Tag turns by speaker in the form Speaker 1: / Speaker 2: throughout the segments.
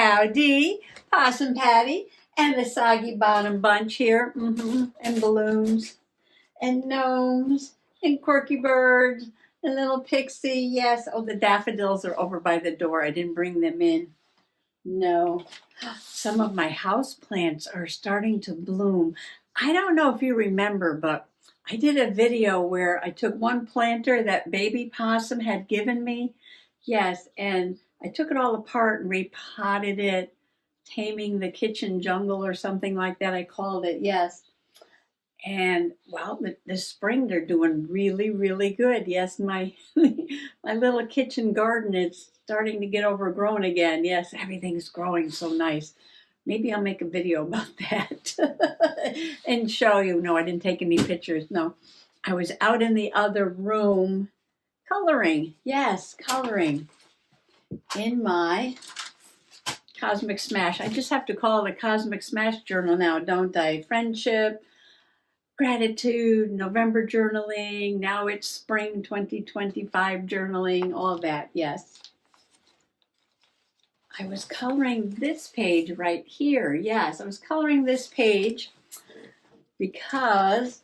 Speaker 1: Howdy, Possum Patty, and the Soggy Bottom Bunch here, and balloons, and gnomes, and quirky birds, and little pixie. Yes, oh, the daffodils are over by the door. I didn't bring them in. No, some of my house plants are starting to bloom. I don't know if you remember, but I did a video where I took one planter that baby possum had given me. Yes, and I took it all apart and repotted it, taming the kitchen jungle or something like that, I called it. Yes. And well, this spring they're doing really, really good. Yes, my my little kitchen garden is starting to get overgrown again. Yes, everything's growing so nice. Maybe I'll make a video about that and show you. No, I didn't take any pictures. No, I was out in the other room coloring. Yes, coloring in my Cosmic Smash. I just have to call it a Cosmic Smash journal now, don't I? Friendship, gratitude, November journaling. Now it's spring 2025 journaling, all that. Yes. I was coloring this page right here. Yes, I was coloring this page because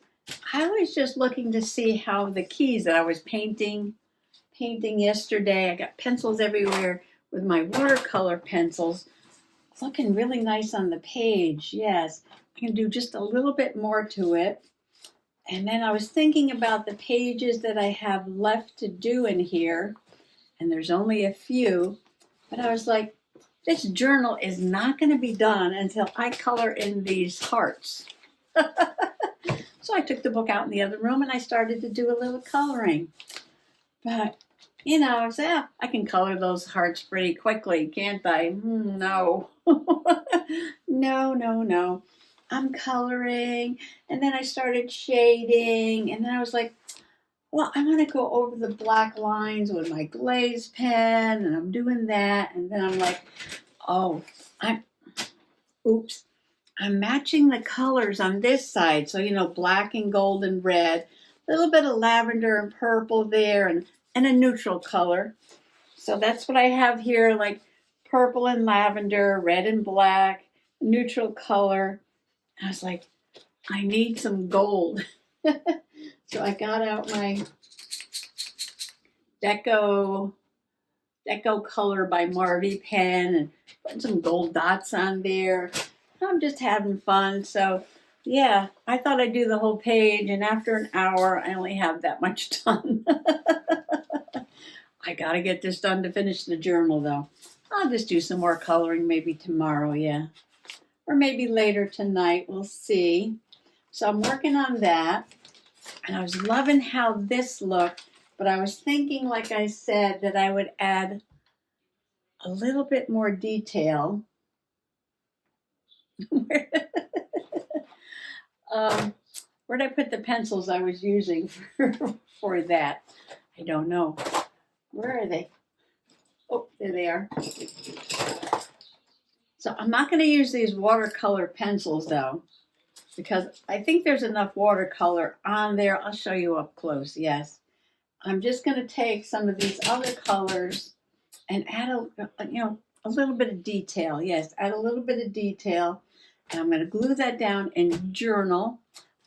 Speaker 1: I was just looking to see how the keys that I was painting yesterday. I got pencils everywhere with my watercolor pencils. It's looking really nice on the page. Yes, I can do just a little bit more to it. And then I was thinking about the pages that I have left to do in here, and there's only a few, but I was like, this journal is not going to be done until I color in these hearts. So I took the book out in the other room and I started to do a little coloring. But, you know, I said, yeah, I can color those hearts pretty quickly, can't I? No. No. I'm coloring, and then I started shading, and then I was like, well, I'm going to go over the black lines with my glaze pen, and I'm doing that, and then I'm like, oh, I'm matching the colors on this side, so, you know, black and gold and red, a little bit of lavender and purple there, and a neutral color. So that's what I have here, like purple and lavender, red and black, neutral color. I was like, I need some gold. So I got out my Deco Color by Marvy pen and put some gold dots on there. I'm just having fun. So yeah, I thought I'd do the whole page, and after an hour, I only have that much done. I gotta get this done to finish the journal though. I'll just do some more coloring maybe tomorrow, yeah. Or maybe later tonight, we'll see. So I'm working on that. And I was loving how this looked, but I was thinking, like I said, that I would add a little bit more detail. Where'd I put the pencils I was using for that? I don't know. Where are they? Oh, there they are. So I'm not going to use these watercolor pencils though, because I think there's enough watercolor on there. I'll show you up close. Yes. I'm just going to take some of these other colors and add a little bit of detail. Yes, add a little bit of detail. And I'm going to glue that down and journal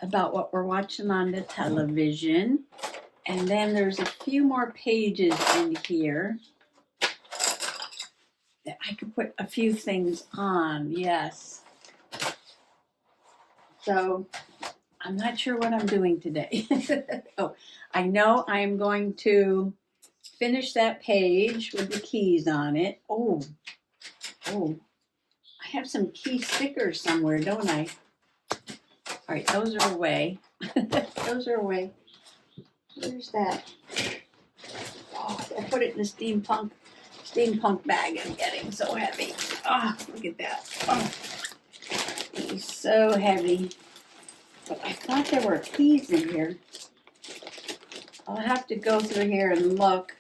Speaker 1: about what we're watching on the television. And then there's a few more pages in here that I could put a few things on. Yes. So I'm not sure what I'm doing today. Oh, I know I'm going to finish that page with the keys on it. Oh, I have some key stickers somewhere, don't I? All right, those are away. Those are away. Where's that? Oh, I put it in the steampunk bag. I'm getting so heavy. Oh, look at that. Oh, it's so heavy. But I thought there were keys in here. I'll have to go through here and look.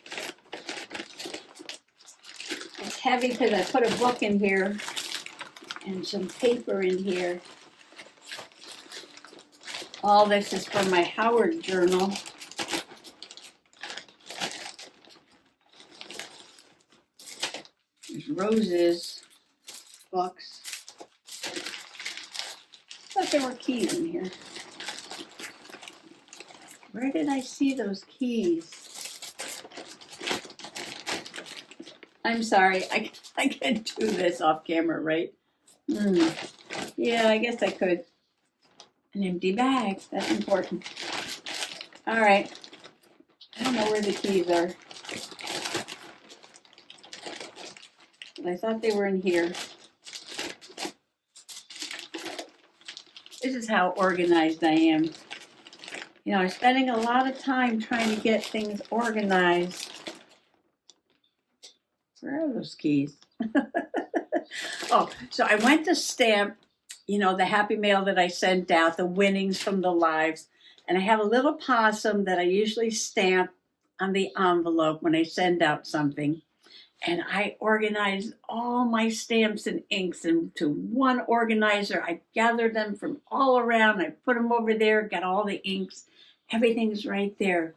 Speaker 1: It's heavy because I put a book in here and some paper in here. All this is from my Howard journal. There's roses. books. I thought there were keys in here. Where did I see those keys? I'm sorry, I can't do this off camera, right? Yeah, I guess I could. An empty bag, that's important. All right, I don't know where the keys are. But I thought they were in here. This is how organized I am. You know, I'm spending a lot of time trying to get things organized. Where are those keys? Oh, so I went to stamp, you know, the happy mail that I sent out, the winnings from the lives. And I have a little possum that I usually stamp on the envelope when I send out something. And I organized all my stamps and inks into one organizer. I gathered them from all around. I put them over there, got all the inks. Everything's right there.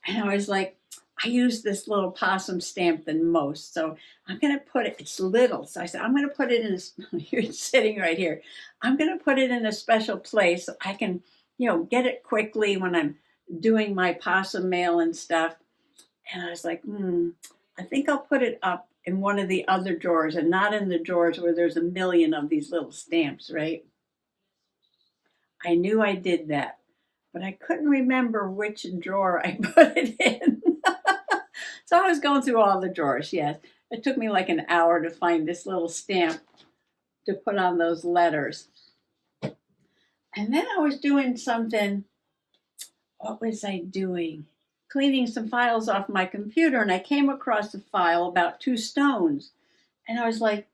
Speaker 1: And I was like, I use this little possum stamp the most. So I'm going to put it, it's little. So I said, I'm going to put it in you're sitting right here. I'm going to put it in a special place so I can, you know, get it quickly when I'm doing my possum mail and stuff. And I was like, I think I'll put it up in one of the other drawers and not in the drawers where there's a million of these little stamps, right? I knew I did that, but I couldn't remember which drawer I put it in. So I was going through all the drawers, yes. It took me like an hour to find this little stamp to put on those letters. And then I was doing something. What was I doing? Cleaning some files off my computer, and I came across a file about 2 stones. And I was like,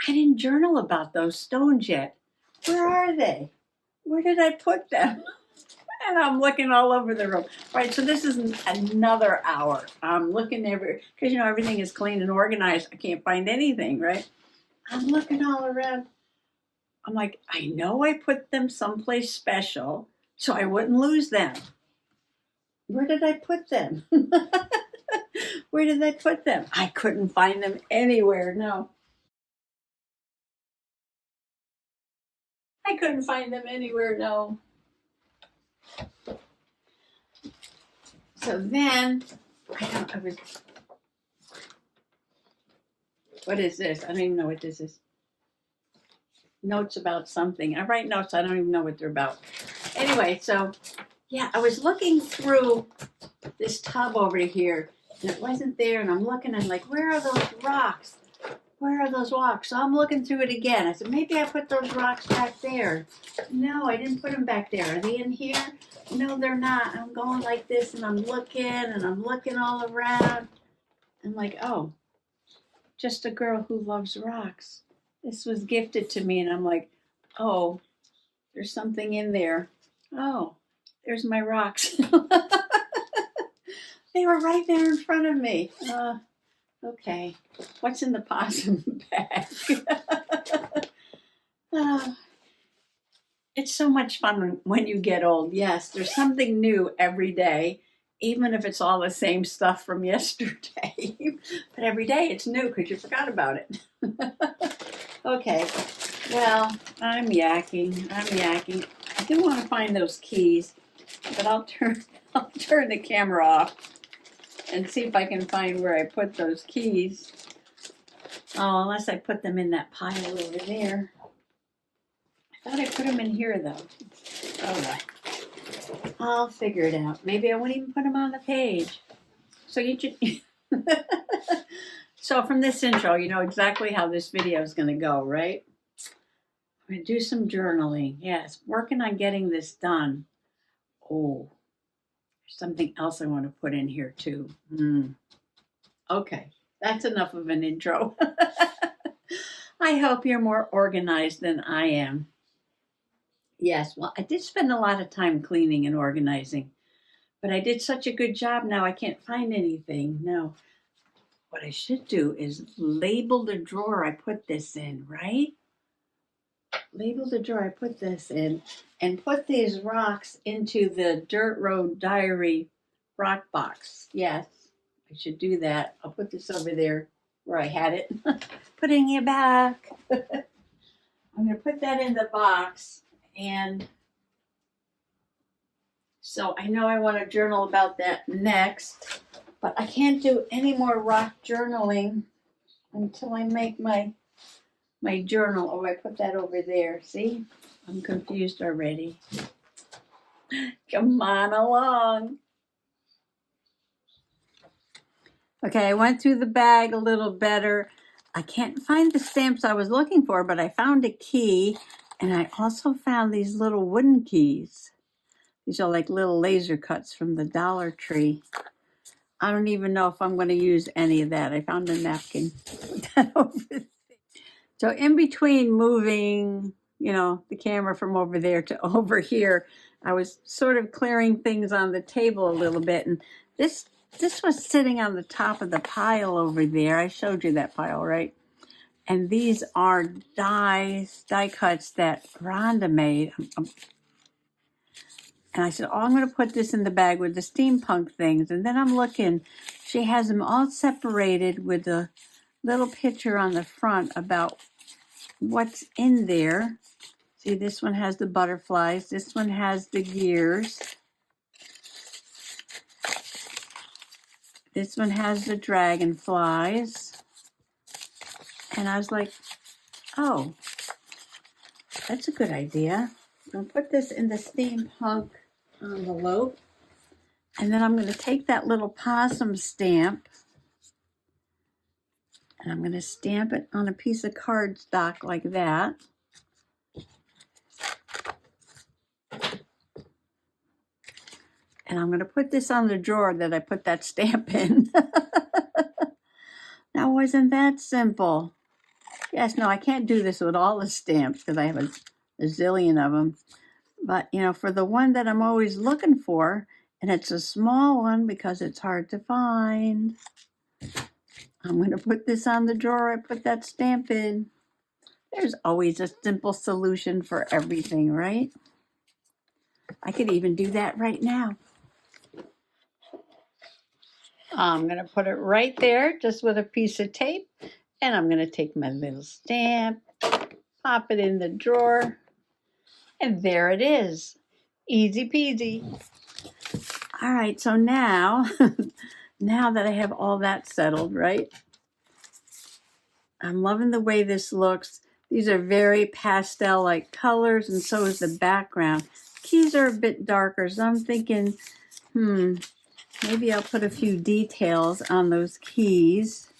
Speaker 1: I didn't journal about those stones yet. Where are they? Where did I put them? And I'm looking all over the room. Right, so this is another hour. I'm looking everywhere, because, you know, everything is clean and organized. I can't find anything, right? I'm looking all around. I'm like, I know I put them someplace special, so I wouldn't lose them. Where did I put them? Where did I put them? I couldn't find them anywhere, no. I couldn't find them anywhere, no. So then, what is this? I don't even know what this is. Notes about something. I write notes, I don't even know what they're about. Anyway, so, yeah, I was looking through this tub over here, and it wasn't there, and I'm looking, I'm like, where are those rocks? Where are those rocks? So I'm looking through it again. I said, maybe I put those rocks back there. No, I didn't put them back there. Are they in here? No, they're not. I'm going like this, and I'm looking all around. I'm like, oh, just a girl who loves rocks. This was gifted to me, and I'm like, oh, there's something in there. Oh, there's my rocks. They were right there in front of me. Okay, what's in the possum bag? It's so much fun when you get old. Yes, there's something new every day, even if it's all the same stuff from yesterday. But every day it's new because you forgot about it. Okay, well, I'm yakking. I do want to find those keys, but I'll turn the camera off and see if I can find where I put those keys. Oh, unless I put them in that pile over there. I thought I put them in here, though. Oh, well. I'll figure it out. Maybe I won't even put them on the page. So you should... So from this intro, you know exactly how this video is going to go, right? I'm going to do some journaling. Yes, working on getting this done. Oh, there's something else I want to put in here, too. Okay, that's enough of an intro. I hope you're more organized than I am. Yes, well, I did spend a lot of time cleaning and organizing, but I did such a good job now I can't find anything. No, what I should do is label the drawer I put this in, right? Label the drawer I put this in and put these rocks into the Dirt Road Diary rock box. Yes, I should do that. I'll put this over there where I had it. Putting it back. going to put that in the box, and so I know I want to journal about that next, but I can't do any more rock journaling until I make my journal. Oh, I put that over there. See? I'm confused already. Come on along. Okay, I went through the bag a little better. I can't find the stamps I was looking for, but I found a key, and I also found these little wooden keys. These are like little laser cuts from the Dollar Tree. I don't even know if I'm going to use any of that. I found a napkin. Put that over there. So in between moving, the camera from over there to over here, I was sort of clearing things on the table a little bit. And this was sitting on the top of the pile over there. I showed you that pile, right? And these are die cuts that Rhonda made. And I said, oh, I'm going to put this in the bag with the steampunk things. And then I'm looking, she has them all separated with a little picture on the front about what's in there. See, this one has the butterflies. This one has the gears. This one has the dragonflies. And I was like, oh, that's a good idea. I'm going to put this in the steampunk envelope. And then I'm going to take that little possum stamp and I'm going to stamp it on a piece of cardstock like that. And I'm going to put this on the drawer that I put that stamp in. Now, wasn't that simple? Yes, no, I can't do this with all the stamps because I have a zillion of them. But, for the one that I'm always looking for, and it's a small one because it's hard to find, I'm going to put this on the drawer I put that stamp in. There's always a simple solution for everything, right? I could even do that right now. I'm going to put it right there just with a piece of tape. And I'm going to take my little stamp, pop it in the drawer. And there it is. Easy peasy. All right, so now, now that I have all that settled, right? I'm loving the way this looks. These are very pastel-like colors, and so is the background. Keys are a bit darker, so I'm thinking, maybe I'll put a few details on those keys.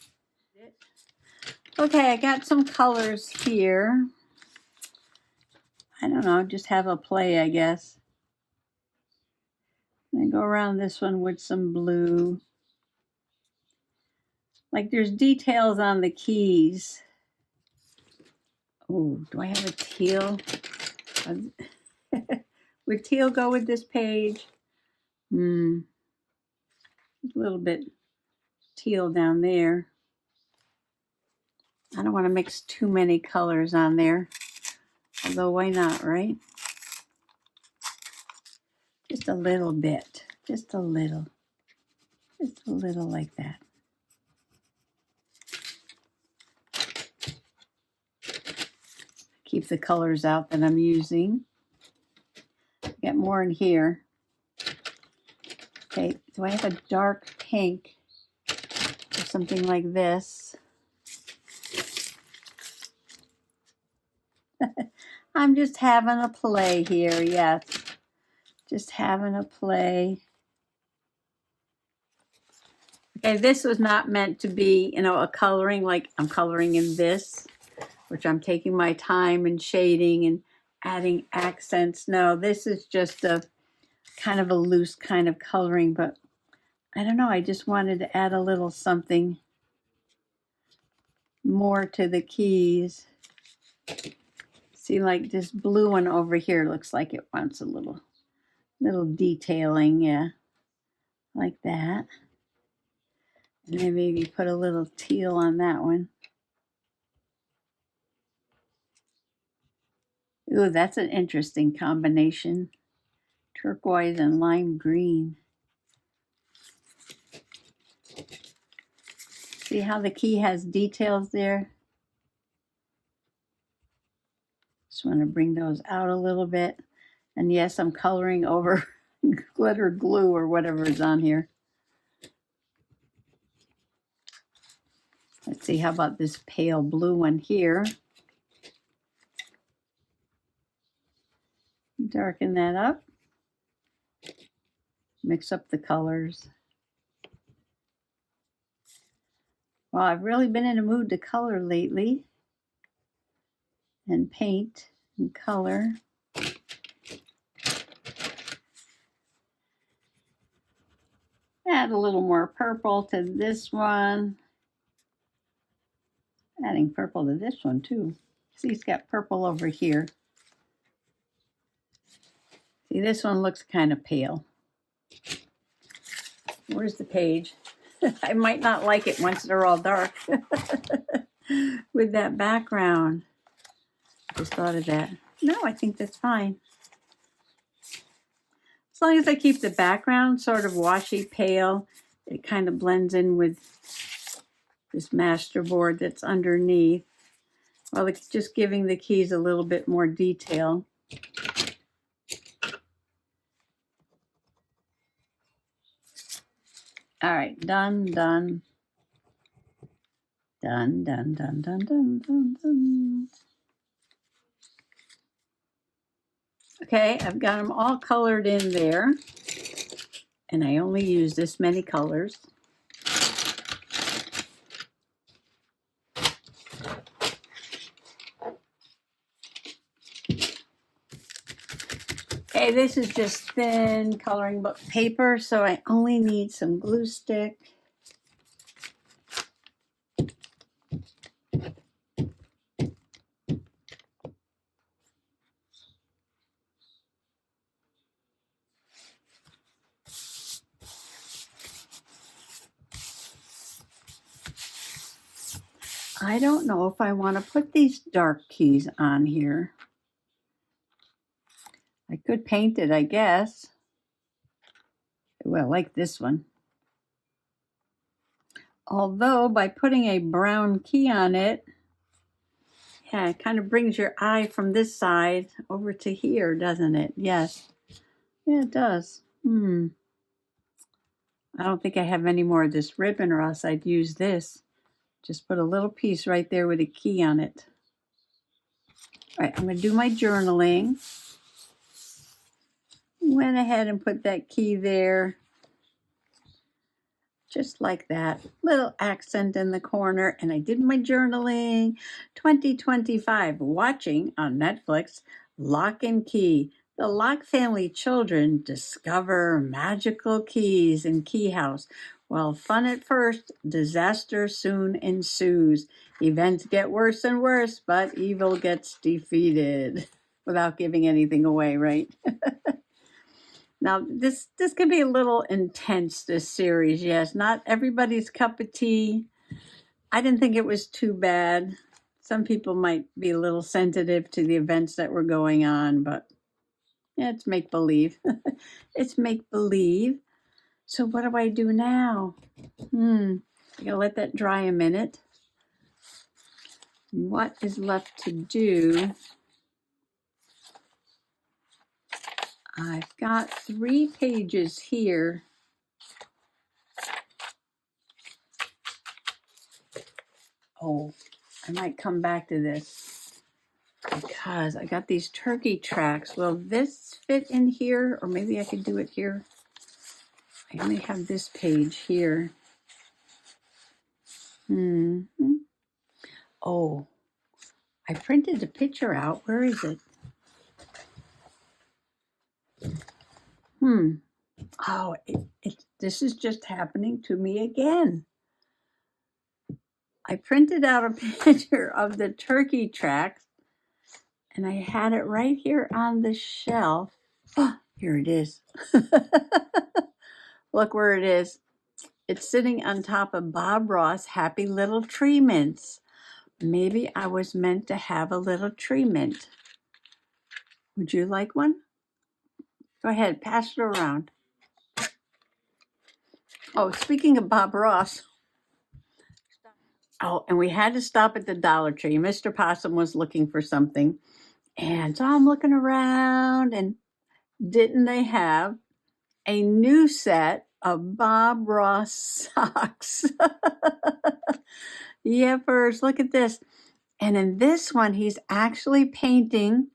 Speaker 1: Okay, I got some colors here. I don't know, just have a play, I guess. And I go around this one with some blue. Like there's details on the keys. Oh, do I have a teal? Would teal go with this page? A little bit teal down there. I don't want to mix too many colors on there. Although, why not, right? Just a little bit. Just a little. Just a little like that. Keep the colors out that I'm using. Get more in here. Okay, do I have a dark pink or something like this? I'm just having a play here, yes. Just having a play. Okay, this was not meant to be, a coloring like I'm coloring in this, which I'm taking my time and shading and adding accents. No, this is just a kind of a loose kind of coloring, but I don't know. I just wanted to add a little something more to the keys. See, like this blue one over here looks like it wants a little detailing, yeah, like that. And then maybe put a little teal on that one. Ooh, that's an interesting combination. Turquoise and lime green. See how the key has details there? Just want to bring those out a little bit. And yes, I'm coloring over glitter glue or whatever is on here. Let's see, how about this pale blue one here? Darken that up. Mix up the colors. Well, I've really been in a mood to color lately. And paint and color. Add a little more purple to this one. Adding purple to this one too. See, it's got purple over here. See, this one looks kind of pale. Where's the page? I might not like it once they're all dark with that background. Just thought of that. No, I think that's fine. As long as I keep the background sort of washy pale, it kind of blends in with this masterboard that's underneath. Well, it's just giving the keys a little bit more detail. All right, done, done. Done, done, done, done, done, done, done. Okay, I've got them all colored in there. And I only use this many colors. Okay, this is just thin coloring book paper, so I only need some glue stick. I don't know if I want to put these dark keys on here. I could paint it, I guess. Well, like this one. Although by putting a brown key on it, yeah, it kind of brings your eye from this side over to here, doesn't it? Yes. Yeah, it does. I don't think I have any more of this ribbon, or else I'd use this. Just put a little piece right there with a key on it. All right, I'm going to do my journaling. Went ahead and put that key there. Just like that. Little accent in the corner. And I did my journaling. 2025, watching on Netflix, Lock and Key. The Lock family children discover magical keys in Key House. While fun at first, disaster soon ensues. Events get worse and worse, but evil gets defeated. Without giving anything away, right? Now, this can be a little intense, this series, yes. Not everybody's cup of tea. I didn't think it was too bad. Some people might be a little sensitive to the events that were going on, but yeah, it's make-believe. It's make-believe. So what do I do now? I gotta let that dry a minute. What is left to do? I've got 3 pages here. Oh, I might come back to this because I got these turkey tracks. Will this fit in here? Or maybe I could do it here. I only have this page here. Oh, I printed the picture out. Where is it? Oh, this is just happening to me again. I printed out a picture of the turkey tracks and I had it right here on the shelf. Oh, here it is. Look where it is. It's sitting on top of Bob Ross Happy Little Tree Mints. Maybe I was meant to have a little tree mint. Would you like one? Go ahead, pass it around. Oh, speaking of Bob Ross. Oh, and we had to stop at the Dollar Tree. Mr. Possum was looking for something. And so I'm looking around, and didn't they have a new set of Bob Ross socks? Yepers, look at this. And in this one, he's actually painting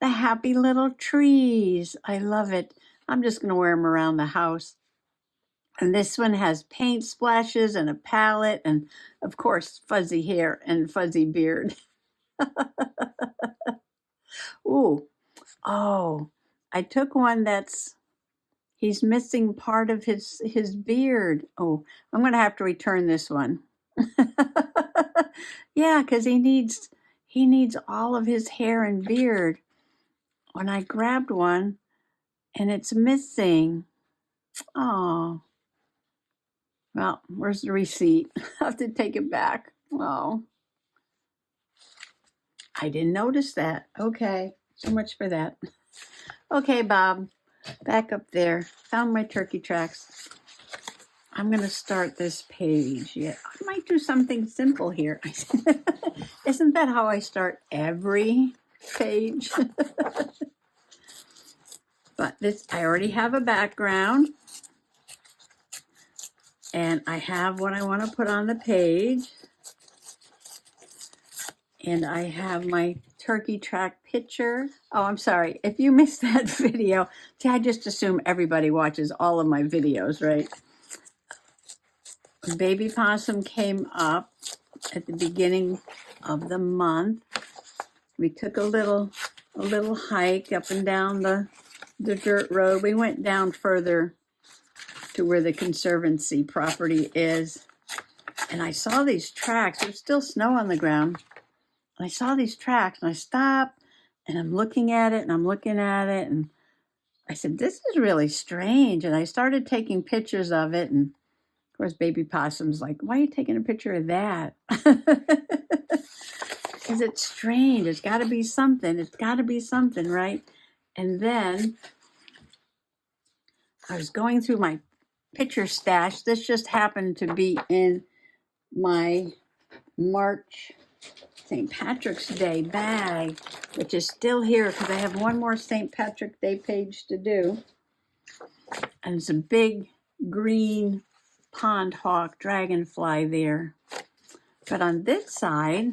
Speaker 1: the happy little trees. I love it. I'm just going to wear them around the house. And this one has paint splashes and a palette and, of course, fuzzy hair and fuzzy beard. Ooh, oh, I took one he's missing part of his beard. Oh, I'm going to have to return this one. Yeah, because he needs all of his hair and beard. When I grabbed one and it's missing. Oh, well, where's the receipt? I have to take it back. Oh, I didn't notice that. Okay, so much for that. Okay, Bob, back up there. Found my turkey tracks. I'm going to start this page. Yeah, I might do something simple here. Isn't that how I start every page? But I already have a background. And I have what I want to put on the page. And I have my turkey track picture. Oh, I'm sorry. If you missed that video, see, I just assume everybody watches all of my videos, right? Baby possum came up at the beginning of the month. We took a little hike up and down the dirt road. We went down further to where the Conservancy property is. And I saw these tracks. There's still snow on the ground. And I saw these tracks and I stopped and I'm looking at it and I'm looking at it. And I said, this is really strange. And I started taking pictures of it. And of course, Baby Possum's like, why are you taking a picture of that? Because it's strange. It's got to be something. It's got to be something, right? And then I was going through my picture stash. This just happened to be in my March St. Patrick's Day bag, which is still here because I have one more St. Patrick's Day page to do. And it's a big green pond hawk dragonfly there. But on this side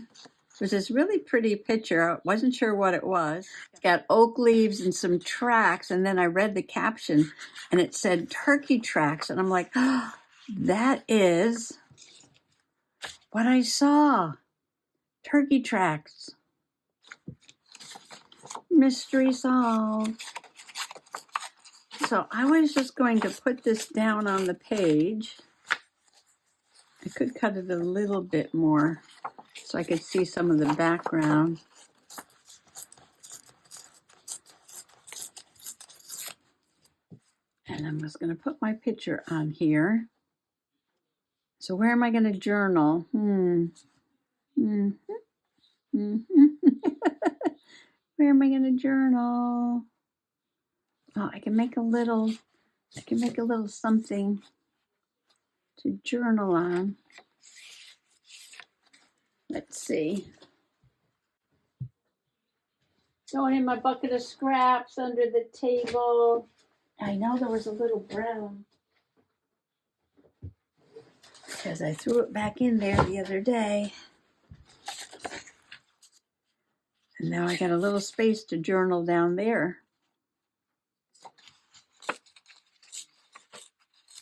Speaker 1: was this really pretty picture. I wasn't sure what it was. It's got oak leaves and some tracks. And then I read the caption and it said turkey tracks. And I'm like, oh, that is what I saw. Turkey tracks. Mystery solved. So I was just going to put this down on the page. I could cut it a little bit more so I could see some of the background. And I'm just going to put my picture on here. So where am I going to journal? Where am I going to journal? Oh, I can make a little something to journal on. Let's see. Going in my bucket of scraps under the table. I know there was a little brown because I threw it back in there the other day. And now I got a little space to journal down there.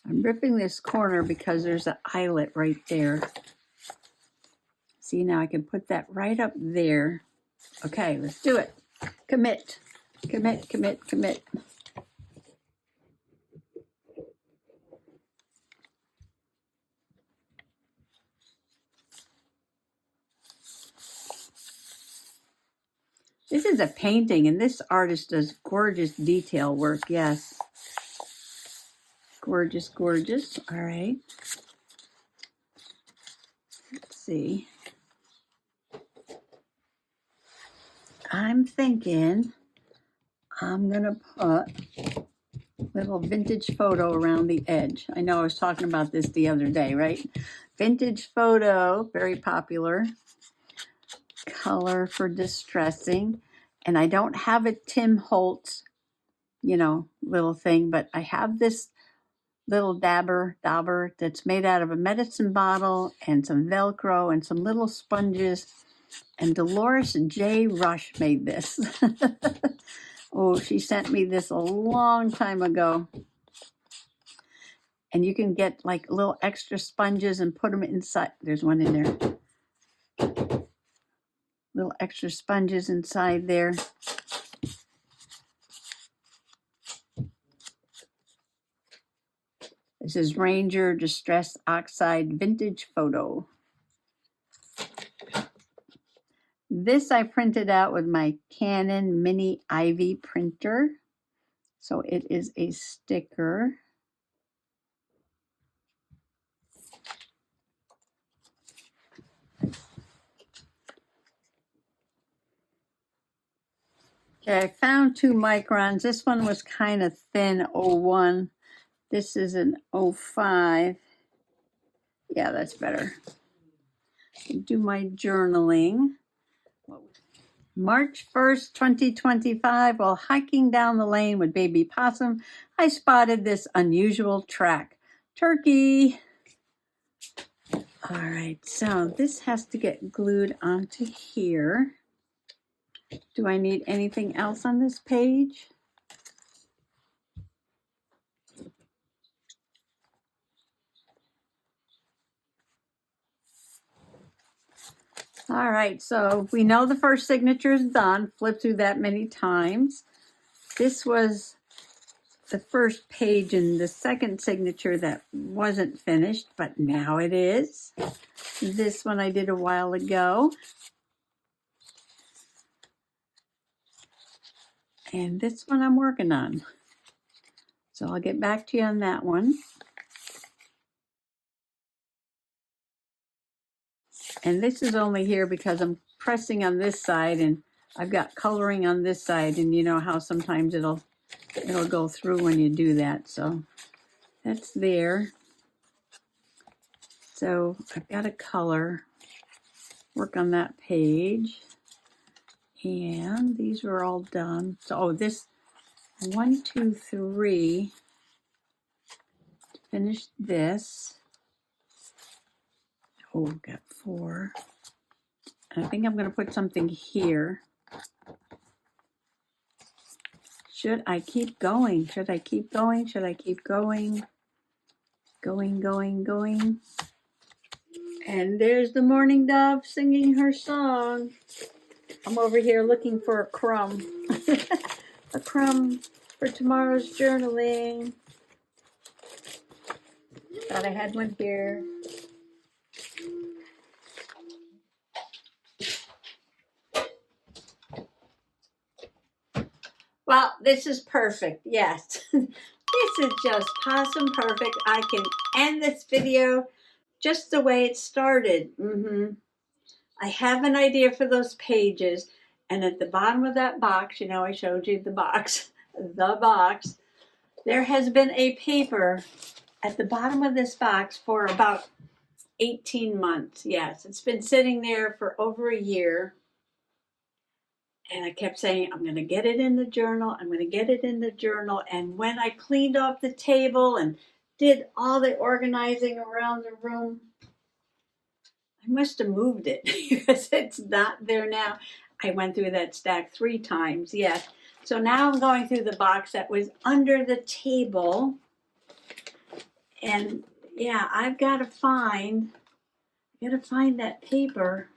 Speaker 1: I'm ripping this corner because there's an eyelet right there. See, now I can put that right up there. Okay, let's do it. Commit, commit, commit, commit. This is a painting, and this artist does gorgeous detail work, yes. Gorgeous, gorgeous. All right. Let's see. I'm thinking I'm going to put a little vintage photo around the edge. I know I was talking about this the other day, right? Vintage photo, very popular. Color for distressing. And I don't have a Tim Holtz, you know, little thing, but I have this little dauber that's made out of a medicine bottle and some Velcro and some little sponges. And Dolores J. Rush made this. Oh, she sent me this a long time ago. And you can get like little extra sponges and put them inside. There's one in there. Little extra sponges inside there. This is Ranger Distress Oxide Vintage Photo. This I printed out with my Canon Mini Ivy printer. So it is a sticker. Okay, I found 2 microns. This one was kind of thin, 01. This is an 05. Yeah, that's better. Do my journaling. March 1st, 2025, while hiking down the lane with baby possum, I spotted this unusual track. Turkey. All right, so this has to get glued onto here. Do I need anything else on this page? All right, so we know the first signature is done. Flip through that many times. This was the first page in the second signature that wasn't finished, but now it is. This one I did a while ago. And this one I'm working on. So I'll get back to you on that one. And this is only here because I'm pressing on this side and I've got coloring on this side, and you know how sometimes it'll go through when you do that. So that's there. So I've got a color, work on that page. And these were all done. So this 1, 2, 3, finish this. Oh, got 4. And I think I'm going to put something here. Should I keep going? Should I keep going? Should I keep going? Going. And there's the mourning dove singing her song. I'm over here looking for a crumb. A crumb for tomorrow's journaling. Thought I had one here. Well, this is perfect. Yes. This is just possum perfect. I can end this video just the way it started. I have an idea for those pages. And at the bottom of that box, you know, I showed you the box, there has been a paper at the bottom of this box for about 18 months. Yes, it's been sitting there for over a year. And I kept saying, I'm going to get it in the journal. I'm going to get it in the journal. And when I cleaned off the table and did all the organizing around the room, I must have moved it because it's not there now. I went through that stack 3 times. Yes. So now I'm going through the box that was under the table. And yeah, I've got to find that paper,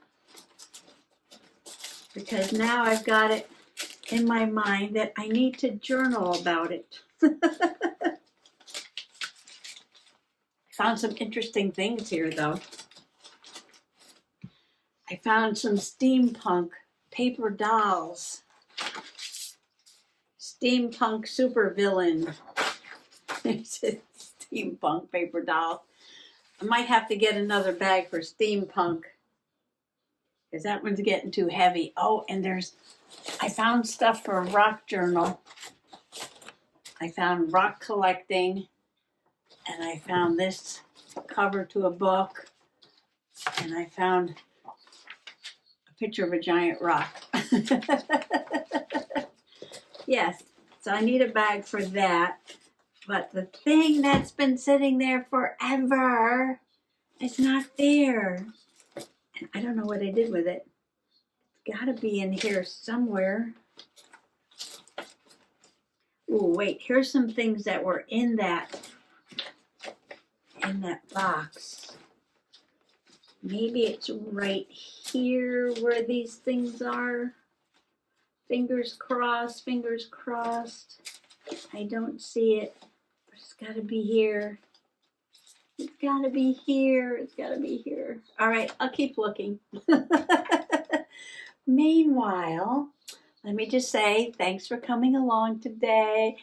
Speaker 1: because now I've got it in my mind that I need to journal about it. Found some interesting things here, though. I found some steampunk paper dolls. Steampunk supervillain. It's a steampunk paper doll. I might have to get another bag for steampunk, because that one's getting too heavy. Oh, and I found stuff for a rock journal. I found rock collecting, and I found this cover to a book, and I found a picture of a giant rock. Yes, so I need a bag for that. But the thing that's been sitting there forever is not there. And I don't know what I did with it. It's gotta be in here somewhere. Oh, wait, here's some things that were in that box. Maybe it's right here where these things are. Fingers crossed, fingers crossed. I don't see it. It's gotta be here. It's gotta be here. It's gotta be here. All right, I'll keep looking. Meanwhile, let me just say thanks for coming along today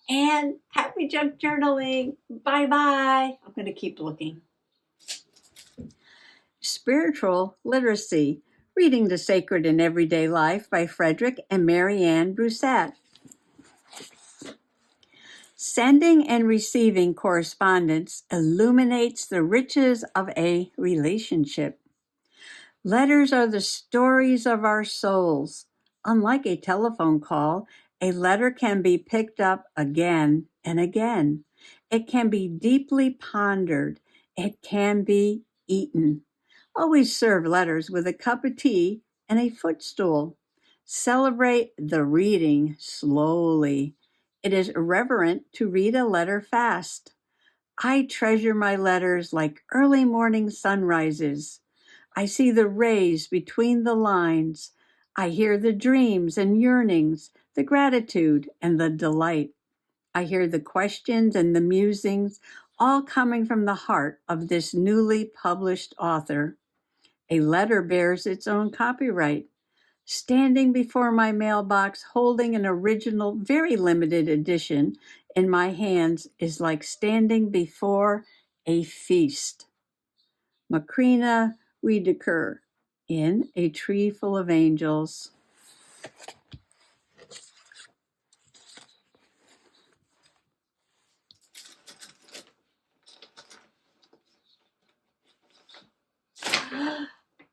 Speaker 1: and happy junk journaling. Bye bye. I'm going to keep looking. Spiritual Literacy, Reading the Sacred in Everyday Life by Frederick and Marianne Broussette. Sending and receiving correspondence illuminates the riches of a relationship. Letters are the stories of our souls. Unlike a telephone call, a letter can be picked up again and again. It can be deeply pondered. It can be eaten. Always serve letters with a cup of tea and a footstool. Celebrate the reading slowly. It is irreverent to read a letter fast. I treasure my letters like early morning sunrises. I see the rays between the lines. I hear the dreams and yearnings, the gratitude and the delight. I hear the questions and the musings, all coming from the heart of this newly published author. A letter bears its own copyright. Standing before my mailbox holding an original, very limited edition in my hands is like standing before a feast. Macrina Wiederkehr in A Tree Full of Angels. I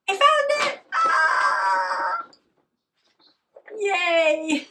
Speaker 1: found it! Ah! Yay!